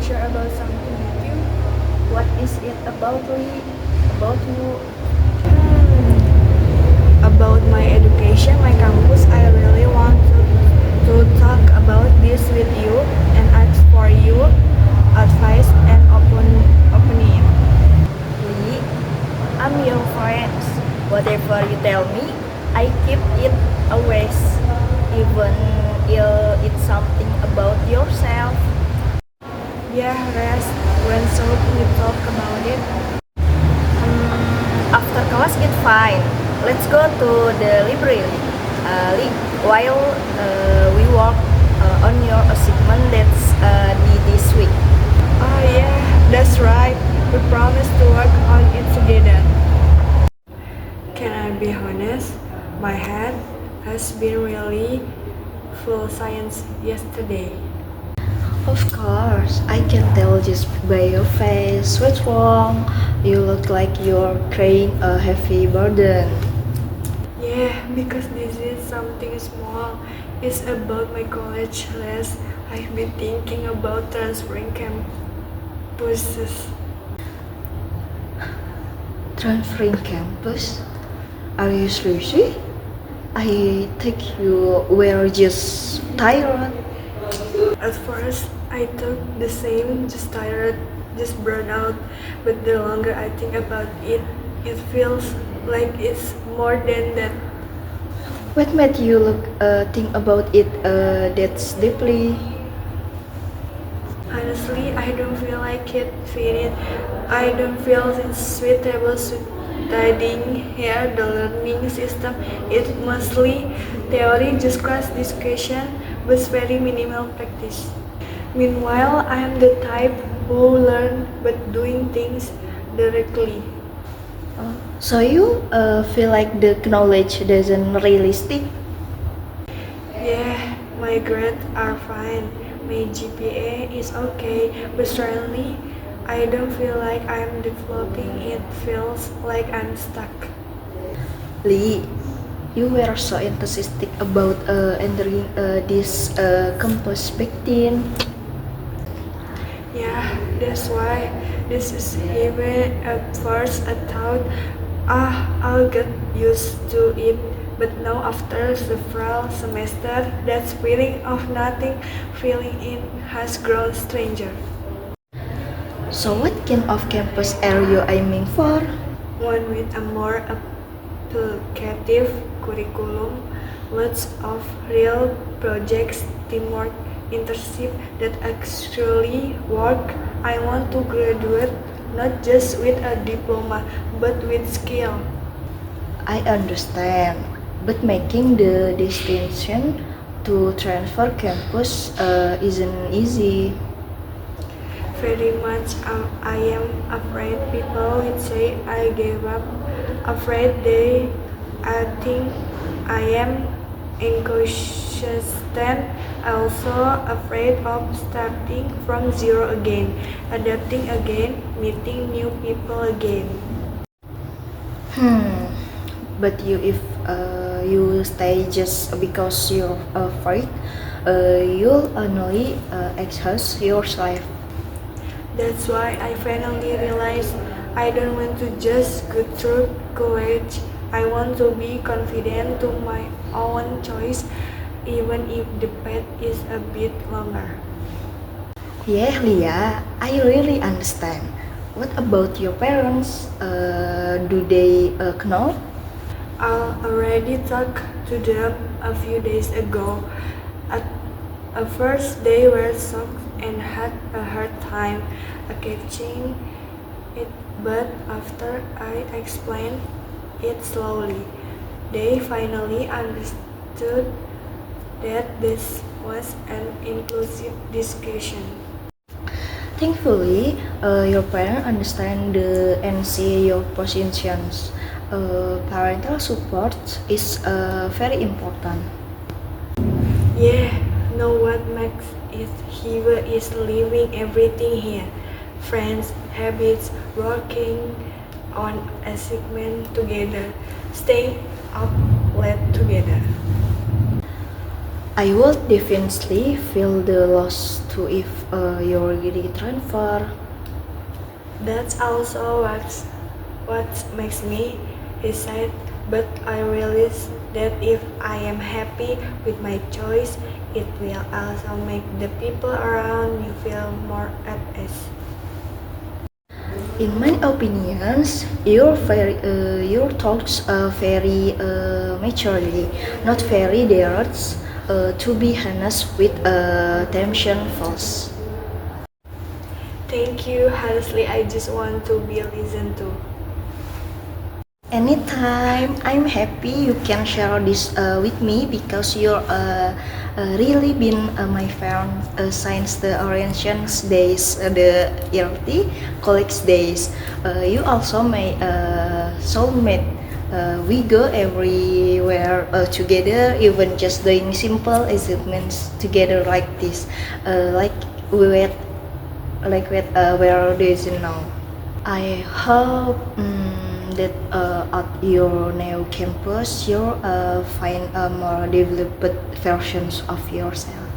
share about something with you. What is it about Lee? About you? About my education, my campus. I really want to talk about this with you and ask for your advice and opinion. Lee, I'm your friend. Whatever you tell me, I keep it always. Even if it's something about yourself. Yeah, rest. When should we talk about it? After class, it's fine. Let's go to the library. Lee, while we work on your assignment that's this week. Oh yeah, that's right. We promised to work on it together. Can I be honest? My head has been really full science yesterday. Of course, I can tell just by your face. What's wrong? You look like you're carrying a heavy burden. Yeah, because this is something small. It's about my college list. I've been thinking about transferring campuses. Transferring campus? Are you serious? I think you were just tired. At first, I thought the same, just tired, just burnt out. But the longer I think about it, it feels like it's more than that. What made you think about it that deeply? Honestly, I don't feel like it fitted. I don't feel it's suitable studying here. The learning system is mostly theory, just class discussion, but very minimal practice. Meanwhile, I am the type who learn but doing things directly. So you feel like the knowledge doesn't really stick? Yeah, my grades are fine. My GPA is okay, but strangely, I don't feel like I'm developing. It feels like I'm stuck. Lee, you were so enthusiastic about entering this campus back then. Yeah, that's why this is even at first I thought, I'll get used to it. But now after several semesters, that feeling of nothing feeling in has grown stranger. So what kind of campus are you aiming for? One with a more applicative curriculum, lots of real projects, teamwork, internship that actually work. I want to graduate not just with a diploma, but with skill. I understand, but making the distinction to transfer campus isn't easy. Very much I am afraid people will say I gave up. Afraid I think I am inconsistent. Also afraid of starting from zero again, adapting again, meeting new people again. Hmm. But if you stay just because you're afraid, you'll only exhaust yourself. That's why I finally realized I don't want to just go through college. I want to be confident to my own choice, even if the path is a bit longer. Yeah, Leah, I really understand. What about your parents? Do they know? I already talked to them a few days ago. At first, they were shocked and had a hard time catching it, but after I explained it slowly, they finally understood that this was an inclusive discussion. Thankfully, your parents understand and see your positions. Parental support is very important. Yeah, know what makes it here is living everything here. Friends, habits, working on assignment together, staying up late together. I would definitely feel the loss to if you already transfer. That's also what makes me hesitate, but I realize that if I am happy with my choice, it will also make the people around me feel more at ease. In my opinions, your thoughts very maturely, not very direct. To be honest, with attention first. Thank you. Honestly, I just want to be listened to. Anytime, I'm happy you can share this with me because you're really been my friend since the orientations days, the ERT colleagues days. You also my soulmate. We go everywhere together, even just doing simple achievements together like this, like with where days now. I hope that at your new campus you'll find a more developed versions of yourself.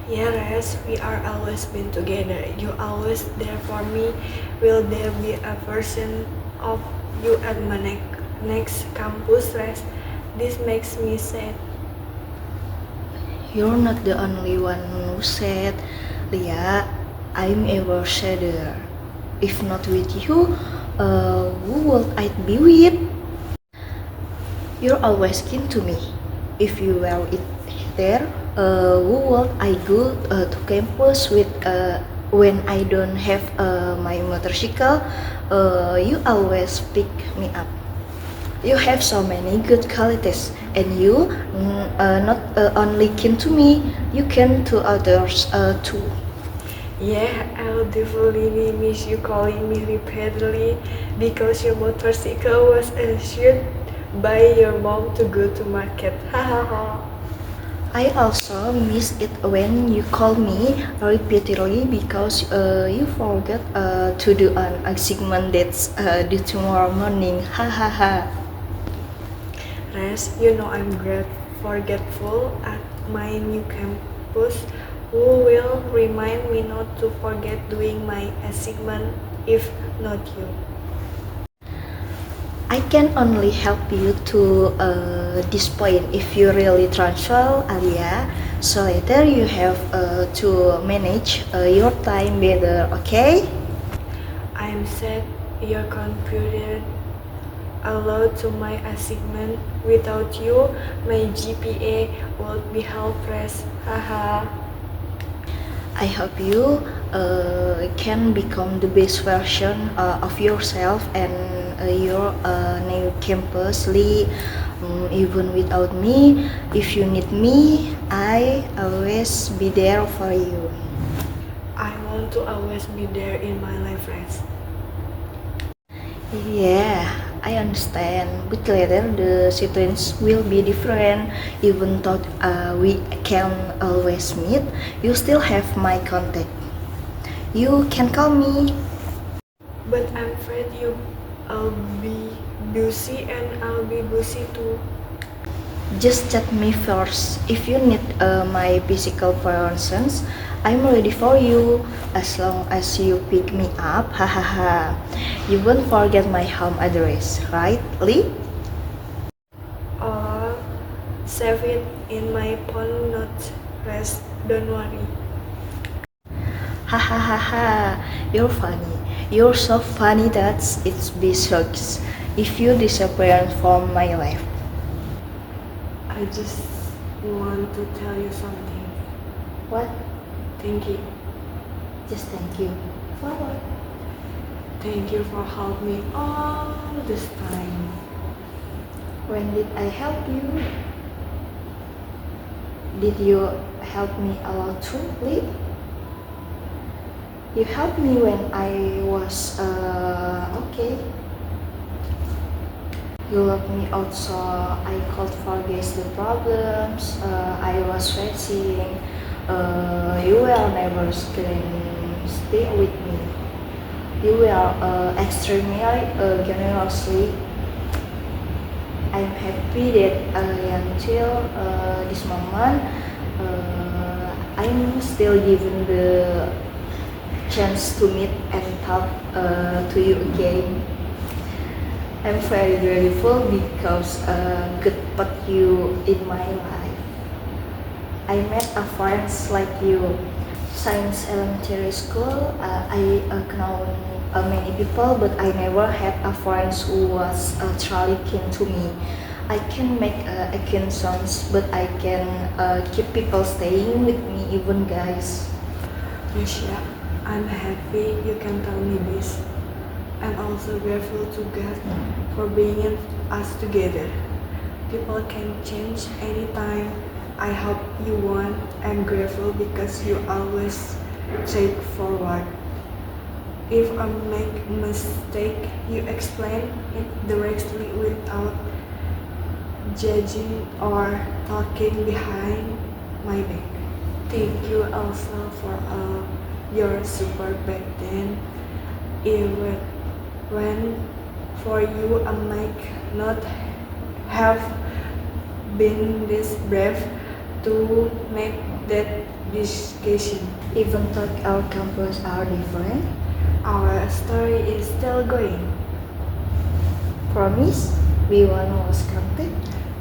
Yeah, Res, we are always been together. You always there for me. Will there be a version of you at my next campus, Res? This makes me sad. You're not the only one who said, Leah, I'm ever sadder. If not with you, who would I be with? You're always keen to me. If you were it there, who would I go to campus with when I don't have my motorcycle? You always pick me up. You have so many good qualities, and you not only keen to me, you can to others too. Yeah, I'll definitely miss you calling me repeatedly because your motorcycle was issued by your mom to go to market. Ha ha ha. I also miss it when you call me repeatedly because you forget to do an assignment that's due tomorrow morning. Ha ha ha. Res, you know I'm forgetful at my new campus. Who will remind me not to forget doing my assignment if not you? I can only help you to this point if you really transfer, Alia. So later you have to manage your time better, okay? I'm sad your computer allowed to my assignment. Without you, my GPA would be helpless. Haha. I hope you can become the best version of yourself and your new campus, Lee. Even without me, if you need me, I always be there for you. I want to always be there in my life, friends. Yeah, I understand, but later the situations will be different. Even though we can always meet, you still have my contact. You can call me. But I'm afraid I'll be busy and I'll be busy too. Just chat me first. If you need my physical presence, I'm ready for you. As long as you pick me up, hahaha. You won't forget my home address, right, Lee? Or save it in my phone notes. Rest, don't worry. Hahaha. You're funny. You're so funny that it's be sucks if you disappear from my life. I just want to tell you something. What? Thank you. Just thank you. For what? Thank you for helping me all this time. When did I help you? Did you help me a lot too, Lee? You helped me when I was okay. You helped me out so I could forget the problems I was facing. You were never stay with me. You were extremely generously. I'm happy that until this moment I I'm still given the chance to meet and talk to you again. I'm very grateful because God put you in my life. I met a friends like you. Since elementary school, I know many people, but I never had a friend who was truly keen to me. I can make acquaintances, but I can keep people staying with me, even guys. Nisha, I'm happy you can tell me this. I'm also grateful to God for bringing us together. People can change anytime. I hope you won. I'm grateful because you always take forward. If I make a mistake, you explain it directly without judging or talking behind my back. Thank you also for all your support back then. Even when for you I might not have been this brave to make that decision. Even though our campus are different, Our story is still going. promise we won't lose contact.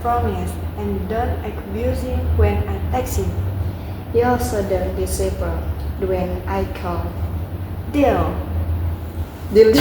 Promise and don't abuse it when I text you. You also don't disappear when I call. Deal. Deal.